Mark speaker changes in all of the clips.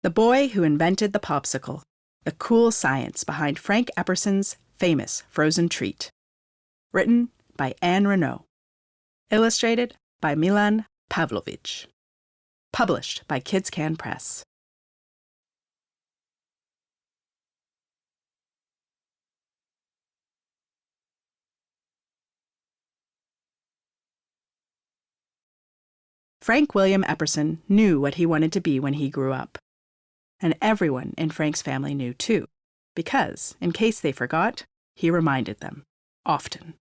Speaker 1: The Boy Who Invented the Popsicle, the cool science behind Frank Epperson's famous frozen treat. Written by Anne Renaud. Illustrated by Milan Pavlovich. Published by Kids Can Press. Frank William Epperson knew what he wanted to be when he grew up. And everyone in Frank's family knew too, because, in case they forgot, he reminded them, often.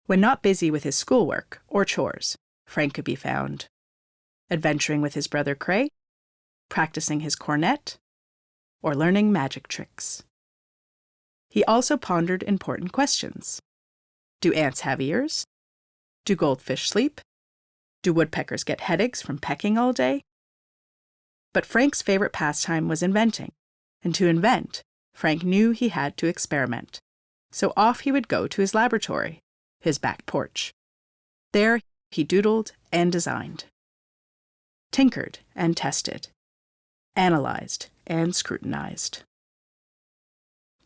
Speaker 1: When not busy with his schoolwork or chores, Frank could be found adventuring with his brother Cray, practicing his cornet, or learning magic tricks. He also pondered important questions. Do ants have ears? Do goldfish sleep? Do woodpeckers get headaches from pecking all day? But Frank's favorite pastime was inventing, and to invent, Frank knew he had to experiment. So off he would go to his laboratory, his back porch. There he doodled and designed, tinkered and tested, analyzed and scrutinized.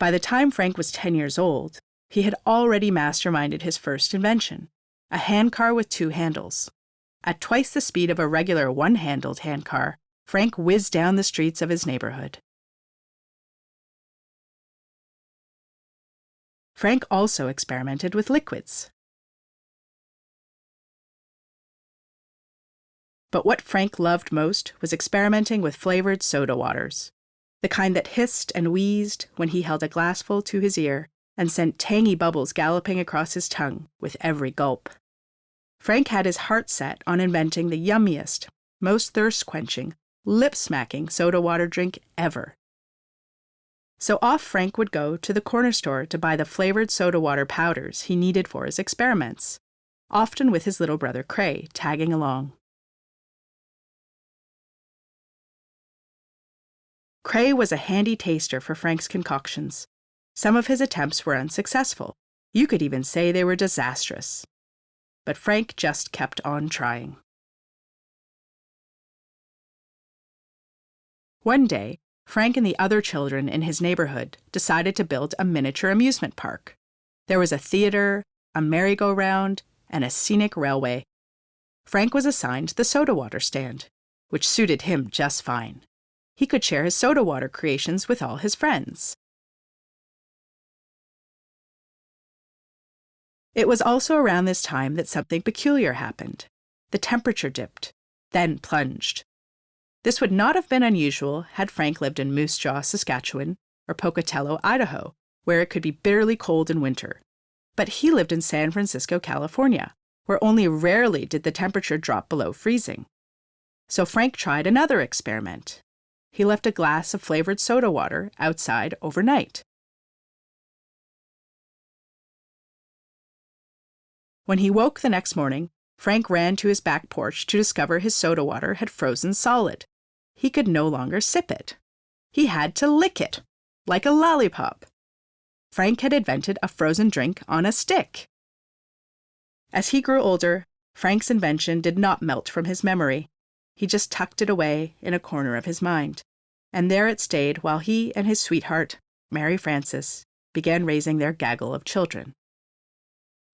Speaker 1: By the time Frank was 10 years old, he had already masterminded his first invention, a handcar with 2 handles. At twice the speed of a regular one-handled handcar, Frank whizzed down the streets of his neighborhood. Frank also experimented with liquids. But what Frank loved most was experimenting with flavored soda waters, the kind that hissed and wheezed when he held a glassful to his ear and sent tangy bubbles galloping across his tongue with every gulp. Frank had his heart set on inventing the yummiest, most thirst-quenching, lip-smacking soda water drink ever. So off Frank would go to the corner store to buy the flavored soda water powders he needed for his experiments, often with his little brother Cray tagging along. Cray was a handy taster for Frank's concoctions. Some of his attempts were unsuccessful. You could even say they were disastrous. But Frank just kept on trying. One day, Frank and the other children in his neighborhood decided to build a miniature amusement park. There was a theater, a merry-go-round, and a scenic railway. Frank was assigned the soda water stand, which suited him just fine. He could share his soda water creations with all his friends. It was also around this time that something peculiar happened. The temperature dipped, then plunged. This would not have been unusual had Frank lived in Moose Jaw, Saskatchewan, or Pocatello, Idaho, where it could be bitterly cold in winter. But he lived in San Francisco, California, where only rarely did the temperature drop below freezing. So Frank tried another experiment. He left a glass of flavored soda water outside overnight. When he woke the next morning, Frank ran to his back porch to discover his soda water had frozen solid. He could no longer sip it. He had to lick it, like a lollipop. Frank had invented a frozen drink on a stick. As he grew older, Frank's invention did not melt from his memory. He just tucked it away in a corner of his mind. And there it stayed while he and his sweetheart, Mary Frances, began raising their gaggle of children.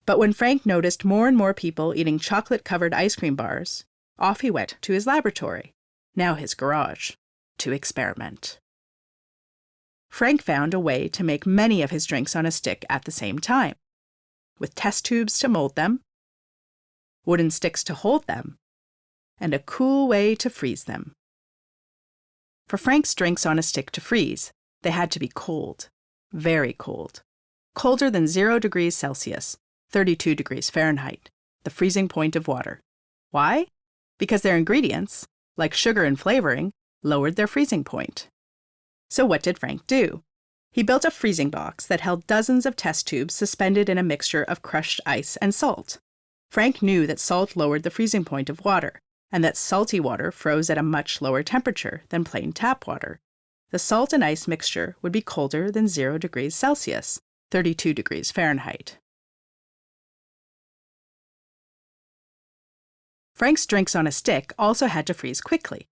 Speaker 1: But when Frank noticed more and more people eating chocolate-covered ice cream bars, off he went to his laboratory, now his garage, to experiment. Frank found a way to make many of his drinks on a stick at the same time, with test tubes to mold them, wooden sticks to hold them, and a cool way to freeze them. For Frank's drinks on a stick to freeze, they had to be cold, very cold, colder than 0 degrees Celsius, 32 degrees Fahrenheit, the freezing point of water. Why? Because their ingredients, like sugar and flavoring, lowered their freezing point. So what did Frank do? He built a freezing box that held dozens of test tubes suspended in a mixture of crushed ice and salt. Frank knew that salt lowered the freezing point of water, and that salty water froze at a much lower temperature than plain tap water. The salt and ice mixture would be colder than 0 degrees Celsius, 32 degrees Fahrenheit. Frank's drinks on a stick also had to freeze quickly.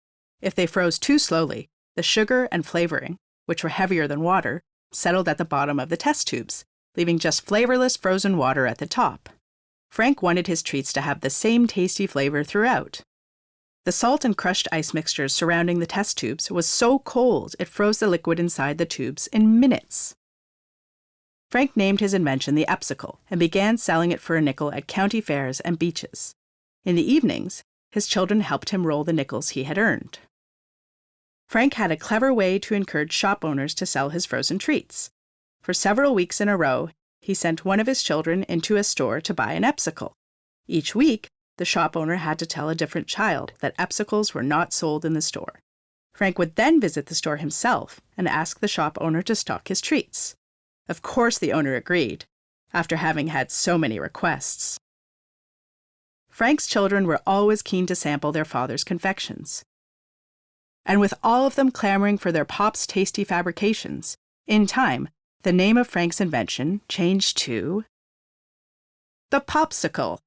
Speaker 1: If they froze too slowly, the sugar and flavoring, which were heavier than water, settled at the bottom of the test tubes, leaving just flavorless frozen water at the top. Frank wanted his treats to have the same tasty flavor throughout. The salt and crushed ice mixtures surrounding the test tubes was so cold it froze the liquid inside the tubes in minutes. Frank named his invention the Epsicle and began selling it for a nickel at county fairs and beaches. In the evenings, his children helped him roll the nickels he had earned. Frank had a clever way to encourage shop owners to sell his frozen treats. For several weeks in a row, he sent one of his children into a store to buy an Epsicle. Each week, the shop owner had to tell a different child that Epsicles were not sold in the store. Frank would then visit the store himself and ask the shop owner to stock his treats. Of course the owner agreed, after having had so many requests. Frank's children were always keen to sample their father's confections. And with all of them clamoring for their Pop's tasty fabrications, in time, the name of Frank's invention changed to the Popsicle.